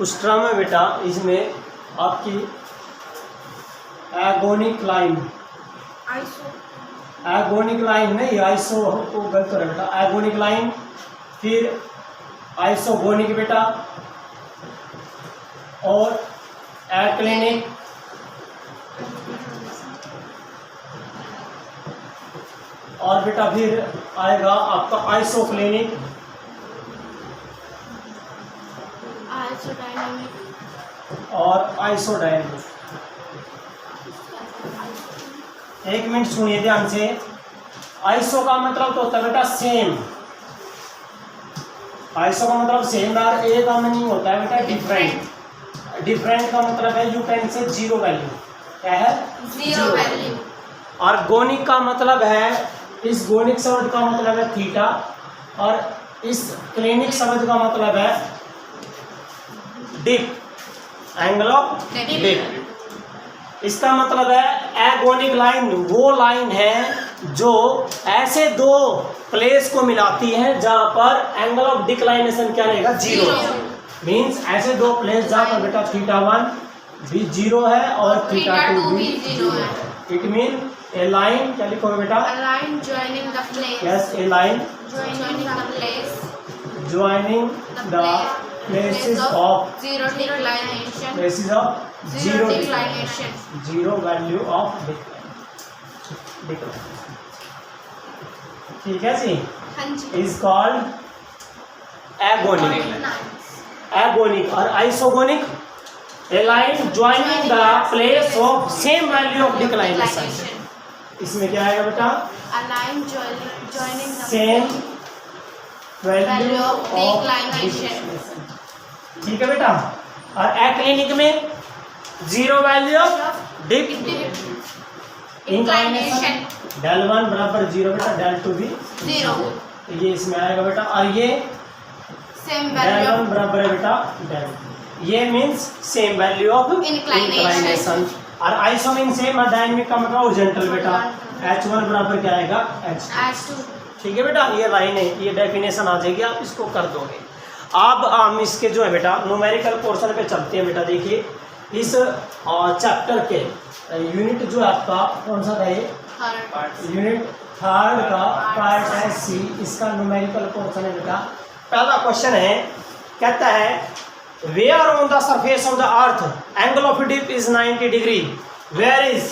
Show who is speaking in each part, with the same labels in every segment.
Speaker 1: उस टर्म में बेटा इसमें आपकी एगोनिक लाइन, एगोनिक लाइन नहीं, आइसो को गलत हो रहा है बेटा, एगोनिक लाइन, फिर आइसोगोनिक बेटा, और एक्लिनिक, और बेटा फिर आएगा आपका आइसोक्लिनिक, और आइसोडायनेमिक। एक मिनट सुनिए ध्यान से। आइसो का मतलब तो होता है बेटा सेम, आइसो का मतलब सेम, और ए का मीनिंग होता है बेटा डिफरेंट। डिफरेंट का मतलब है you can say zero value, क्या है जीरो वैल्यू। और गोनिक का मतलब है, इस गोनिक शब्द का मतलब है थीटा, और इस क्लिनिक शब्द का मतलब है डिप, एंगल ऑफ डिप। इसका मतलब है एगोनिक लाइन वो लाइन है जो ऐसे दो प्लेस को मिलाती है जहां पर एंगल ऑफ डिक्लाइनेशन क्या रहेगा, जीरो। मींस ऐसे दो प्लेस जहां पर बेटा थीटा 1 भी जीरो है और थीटा 2 भी जीरो है। इट मीन ए लाइन, क्या लिखोगे बेटा,
Speaker 2: line joining the place,
Speaker 1: yes, A line
Speaker 2: joining the place,
Speaker 1: joining the places of
Speaker 2: zero declination,
Speaker 1: places of
Speaker 2: zero declination,
Speaker 1: zero value of decline। ठीक है जी,
Speaker 2: हाँ जी,
Speaker 1: इज कॉल्ड एगोनिक। एगोनिक और isogonic, a line joining the place of same value of declination. इसमें क्या आएगा बेटा,
Speaker 2: a line joining the
Speaker 1: same
Speaker 2: place,
Speaker 1: value of
Speaker 2: declination।
Speaker 1: ठीक है बेटा। और एक्लिनिक में zero value of inclination, del 1 बराबर जीरो बेटा, डेल 2 भी
Speaker 2: zero,
Speaker 1: ये इसमें आएगा बेटा। और ये
Speaker 2: same
Speaker 1: डेल
Speaker 2: value
Speaker 1: 1
Speaker 2: of
Speaker 1: बराबर है बेटा डेल, ये means same value of inclination. और आइसो मीन सेम, और डायनेमिक का मतलब हॉरिजॉन्टल बेटा, h1 बराबर क्या आएगा h2। ठीक है बेटा, ये लाइन है, ये डेफिनेशन आ जाएगी, आप इसको कर दोगे। अब हम इसके जो है बेटा न्यूमेरिकल पोर्शन पे चलते हैं बेटा। देखिए इस चैप्टर के यूनिट जो है आपका कौन सा था, ये यूनिट 3 का पार्ट है सी, इसका न्यूमेरिकल पोर्शन है बेटा। पहला क्वेश्चन है, कहता है where on the surface of the earth angle of dip is 90 degree, where is.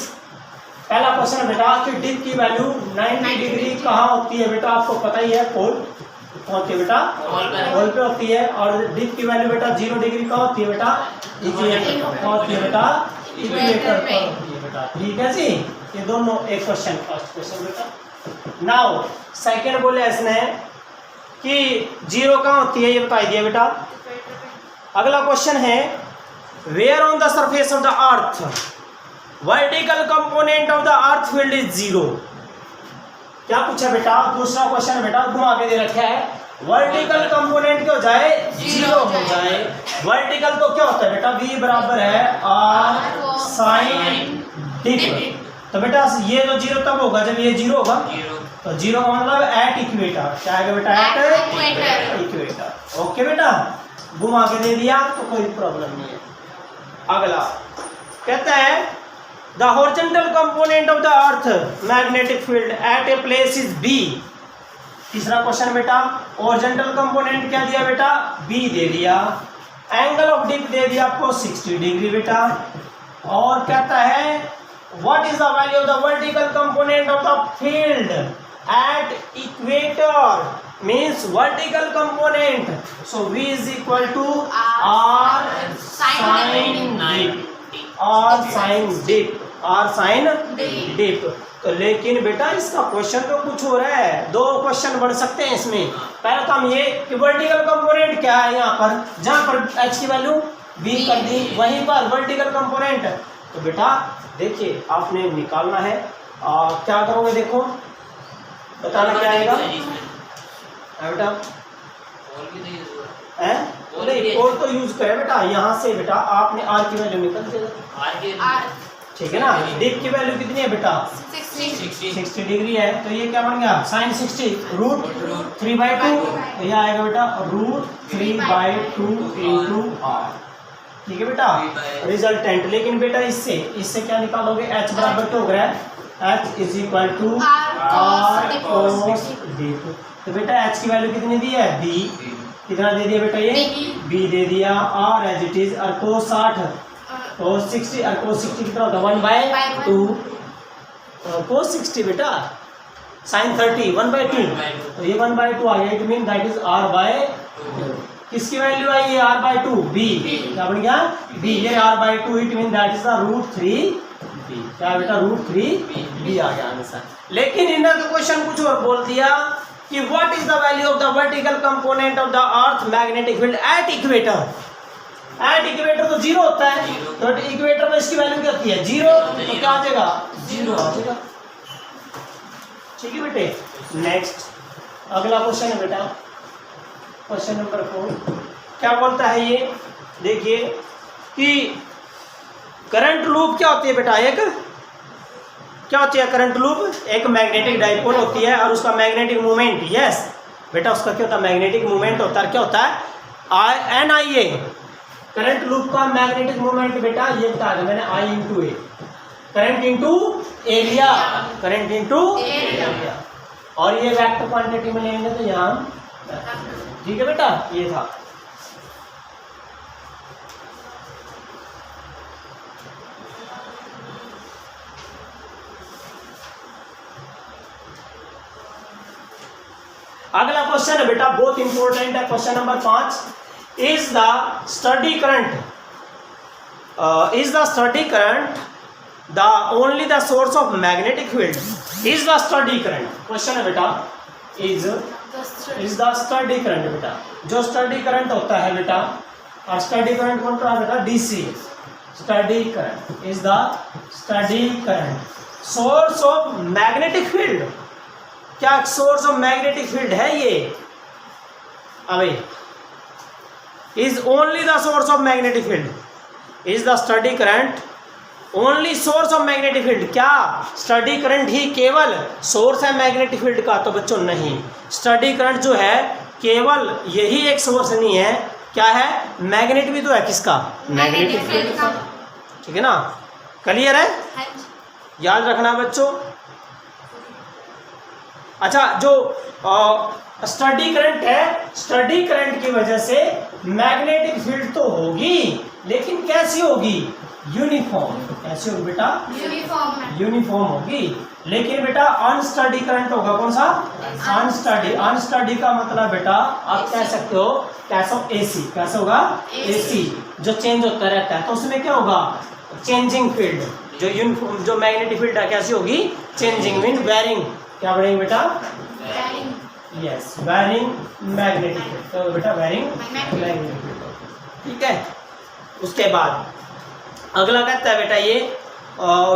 Speaker 1: पहला क्वेश्चन है बेटा कि डिप की वैल्यू 90 डिग्री कहाँ होती है बेटा, आपको पता ही है, पोल होती है बेटा, पोल पे होती है। और डिप की वैल्यू बेटा 0 डिग्री कहाँ होती है बेटा, इक्वेटर होती है बेटा, इक्वेटर पर होती है बेटा। ठीक है जी, ये दोनों एक क्वेश्चन, फर्स्ट क्वेश्चन बेटा। नाउ सेकंड बोले इसने कि 0 कहाँ होती है, ये बता दिया बेटा। अगला क्वेश्चन है where on the surface of the earth vertical component of the earth field is 0। क्या पूछा बेटा, दूसरा क्वेश्चन है बेटा, घुमा के दे रखा है, वर्टिकल कंपोनेंट क्या हो जाए, 0 हो जाए। वर्टिकल तो क्या होता है बेटा, v बराबर है r साइन डिप। तो बेटा ये तो 0 तब होगा जब ये 0 होगा, तो 0 का मतलब एट इक्वेटर, क्या आएगा बेटा, एट इक्वेटर। ओके बेटा, घुमा के दे दिया तो कोई प्रॉब्लम नहीं है। अगला कहता है the horizontal component of the earth magnetic field at a place is B. तीसरा क्वेश्चन बेटा, हॉरिजॉन्टल कंपोनेंट क्या दिया बेटा, बी दे दिया, एंगल ऑफ डिप दे दिया आपको 60 डिग्री बेटा। और कहता है what is the value of the vertical component of the field at equator, means vertical component, so v is equal to r sin dip, r sin dip, r sin dip। तो लेकिन बेटा इसका question तो कुछ हो रहा है, दो क्वेश्चन बन सकते हैं इसमें। पहले तो हम ये कि वर्टिकल कंपोनेंट क्या है, यहाँ पर जहाँ पर h की वैल्यू v कर दी, वहीं पर वर्टिकल कंपोनेंट। तो बेटा देखिए आपने निकालना है, क्या करोगे, देखो बताना क्या आएगा बेटा, नहीं और तो यूज करें बेटा, यहाँ से बेटा आपने आर की वैल्यू निकल देगा, ठीक है ना। डिप की वैल्यू कितनी है बेटा, 60 डिग्री है, तो ये क्या बन गया, साइन 60 रूट 3/2, तो यह आएगा बेटा रूट 3/2 इंटू आर। ठीक है बेटा, रिजल्टेंट। लेकिन बेटा इससे क्या निकालोगे, एच बराबर क्या हो रहा है, H is equal to R cos D. तो बेटा एच की वैल्यू कितनी दी है, बी। कितना दे दिया बेटा, ये बी दे दिया। आर एज इट इज, और कोस 60 कोस 60, और कोस 60 कितना होता है 1/2, कोस 60 बेटा साइन 30 1/2, तो ये 1/2 आ गया। It mean that is r/2। किसकी वैल्यू आई है, r/2, b। क्या बन गया, b। ये r/2, it mean that is the √3b। क्या बेटा, √3b आ गया आंसर। लेकिन इन्होंने तो क्वेश्चन कुछ और बोल दिया कि what is the value of the vertical component of the earth magnetic field at equator. At equator तो 0 होता है, तो इक्वेटर में इसकी वैल्यू क्या होती है, 0। तो क्या आ जाएगा, 0 आ जाएगा। ठीक है बेटे। नेक्स्ट अगला क्वेश्चन है बेटा, क्वेश्चन नंबर 4। क्या बोलता है ये, देखिए कि करंट लूप क्या होती है बेटा, एक क्या होती है करंट लूप, एक मैग्नेटिक डाइपोल होती है और उसका मैग्नेटिक मोमेंट, यस बेटा उसका क्या होता है, मैग्नेटिक मोमेंट होता है। क्या होता है, NIA। करंट लूप का मैग्नेटिक मोमेंट बेटा ये बता दें मैंने, I × A, current into area, current into area. और ये वेक्टर क्वांटिटी में लेंगे तो यहाँ, ठीक है बेटा, ये था। अगला क्वेश्चन है बेटा, बहुत इंपॉर्टेंट है, question number 5। Is the study current the only the source of magnetic field. Is the study current, question है बेटा, इज द स्टडी करंट बेटा, जो स्टडी करंट होता है बेटा, और स्टडी करंट कौन सा है बेटा, DC। Study current is the study current source of magnetic field. क्या सोर्स ऑफ मैग्नेटिक फील्ड है ये, अबे is only the source of magnetic field. Is the study current only source of magnetic field. क्या study current ही केवल source है magnetic field का, तो बच्चों नहीं। स्टडी करंट जो है केवल यही एक सोर्स नहीं है, क्या है, मैग्नेट भी तो है किसका, मैग्नेटिक फील्ड का। ठीक है ना, क्लियर है, याद रखना बच्चों। अच्छा, जो स्टडी करंट है, स्टडी करंट की वजह से मैग्नेटिक फील्ड तो होगी, लेकिन कैसी होगी, यूनिफॉर्म। कैसी होगी बेटा, यूनिफॉर्म होगी। लेकिन बेटा अनस्टडी करंट होगा कौन सा, अनस्टडी। अनस्टडी का मतलब बेटा आप कह सकते हो कैसा, AC। कैसा होगा, AC, जो चेंज होता रहता है। तो उसमें क्या होगा, चेंजिंग फील्ड। जो यूनिफॉर्म, जो मैग्नेटिक फील्ड है कैसी होगी, चेंजिंग, मीन वेरिंग। क्या बढ़ेगी बेटा, यस, वेरिंग मैग्नेटिक फील्ड। तो बेटा वेरिंग मैग्नेटिक फील्ड। ठीक है, उसके बाद अगला कहता है बेटा ये,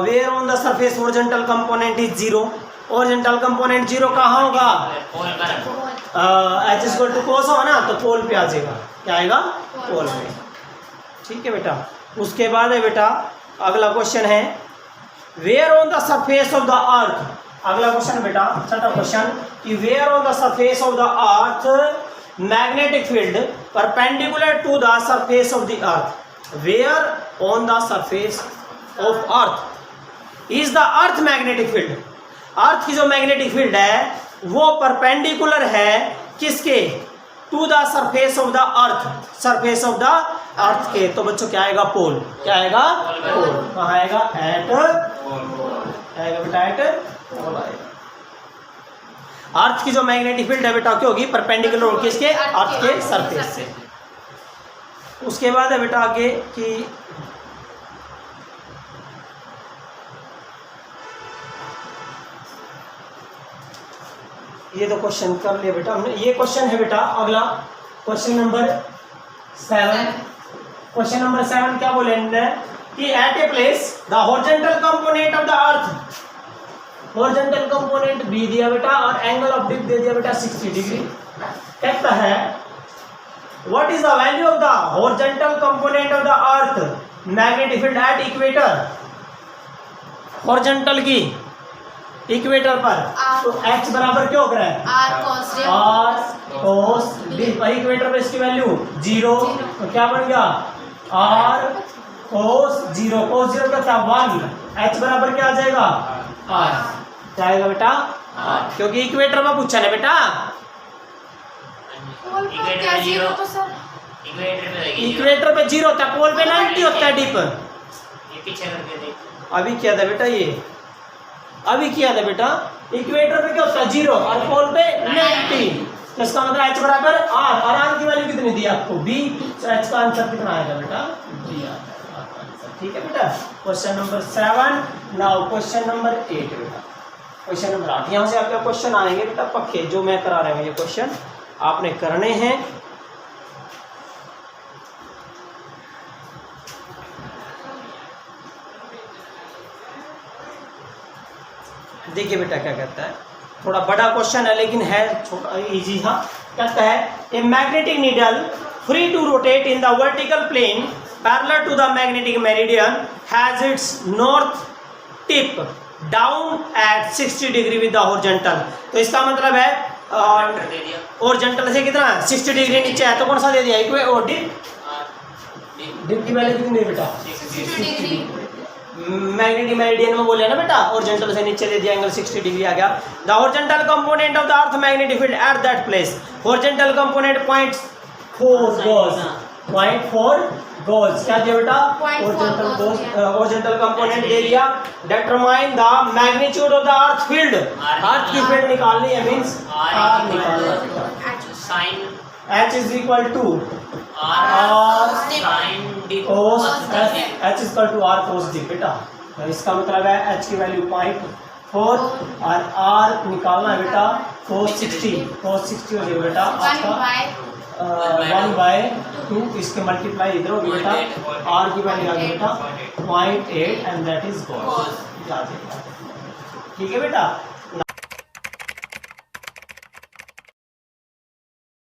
Speaker 1: where on the surface horizontal component is 0। Horizontal component 0 कहाँ होगा, H इक्वल टू कोस होगा ना, तो पोल पे आ जाएगा। क्या आएगा, पोल पे। ठीक है बेटा। उसके बाद है बेटा अगला क्वेश्चन है, where on the surface of the earth. अगला क्वेश्चन बेटा छठा क्वेश्चन, कि where on the surface of the earth magnetic field perpendicular to the surface of the earth. Where on the surface of earth is the earth magnetic field. Earth की जो magnetic field है वो perpendicular है किसके, to the surface of the earth, surface of the earth के। तो बच्चों क्या आएगा, पोल। क्या आएगा, पोल। कहाँ आएगा, एट आएगा बेटा, एट पोल आएगा। अर्थ की जो मैग्नेटिक फील्ड है बेटा क्या होगी, परपेंडिकुलर होगी किसके, अर्थ के सरफेस से। उसके बाद है बेटा आगे कि ये तो क्वेश्चन कर लिया बेटा हमने। ये क्वेश्चन है बेटा अगला, क्वेश्चन नंबर 7। क्वेश्चन नंबर 7 क्या बोले कि at a place the horizontal component of the earth, horizontal component B दिया बेटा और एंगल ऑफ डिप दे दिया बेटा 60 डिग्री। कहता है what is the value of the horizontal component of the earth magnetic field at equator. Horizontal की equator पर, तो H बराबर क्या हो रहा है, R cos डी। पर इक्वेटर पर इसकी वैल्यू 0, तो क्या बन गया आर कोस 0, कोस 0 का क्या 1, एच बराबर क्या आ जाएगा आर, क्या आएगा बेटा आर, क्योंकि इक्वेटर में पूछा ना बेटा,
Speaker 2: पोल पर क्या जीरो तो सर
Speaker 1: इक्वेटर पे 0 होता है, पोल पे 90 होता है डीप।
Speaker 3: ये पीछे करके देख,
Speaker 1: अभी किया था बेटा, ये अभी किया था बेटा, इक्वेटर पे क्या होता है 0 और पोल पे 90, तो इसका मतलब एच बराबर आर, और आर की वैल्यू कितनी दी आपको बी, तो एच का आंसर कितना आएगा बेटा बी आएगा आंसर। ठीक है बेटा, question number 7। Now question number 8 बेटा, क्वेश्चन नंबर 8, यहाँ से आपके क्वेश्चन आएंगे बेटा पक्के, जो मैं करा रहा हूँ ये क्वेश्चन आपने करने हैं। देखिए बेटा क्या कहता है, थोड़ा बड़ा क्वेश्चन है लेकिन है छोटा इजी। हाँ, कहता है a magnetic needle free to rotate in the vertical plane parallel to the magnetic meridian has its north tip down at 60 degree with the horizontal. तो इसका मतलब है
Speaker 3: दे दिया
Speaker 1: हॉरिजॉन्टल से कितना 60 डिग्री नीचे है, तो कौन सा दे दिया इक्वे और डिप, डिप की वैल्यू कितनी है बेटा
Speaker 2: 60 डिग्री।
Speaker 1: मैग्नेटिक मेरिडियन में बोले ना बेटा, हॉरिजॉन्टल से नीचे दे दिया, एंगल 60 डिग्री आ गया। The horizontal component of the earth magnetic field at that place, horizontal component 0.4 Gauss, 0.4 Gauss क्या दिया बेटा,
Speaker 2: 0.4 गॉस दिया।
Speaker 1: हॉरिजॉन्टल कंपोनेंट दे दिया। Determine the magnitude of the earth field, earth की फील्ड निकालनी है, मींस आर निकालना है।
Speaker 3: Sine
Speaker 1: H is equal to
Speaker 3: R sine D
Speaker 1: cos H is equal to R cos D बेटा, तो इसका मतलब है H की वैल्यू 0.4 और R निकालना है बेटा cos 60 हो जाएगा बेटा आपका 1/2, इसके मल्टीप्लाई इधर होगी बेटा, R की वैल्यू आ गई बेटा 0.8 एंड दैट इज cos। ठीक है बेटा,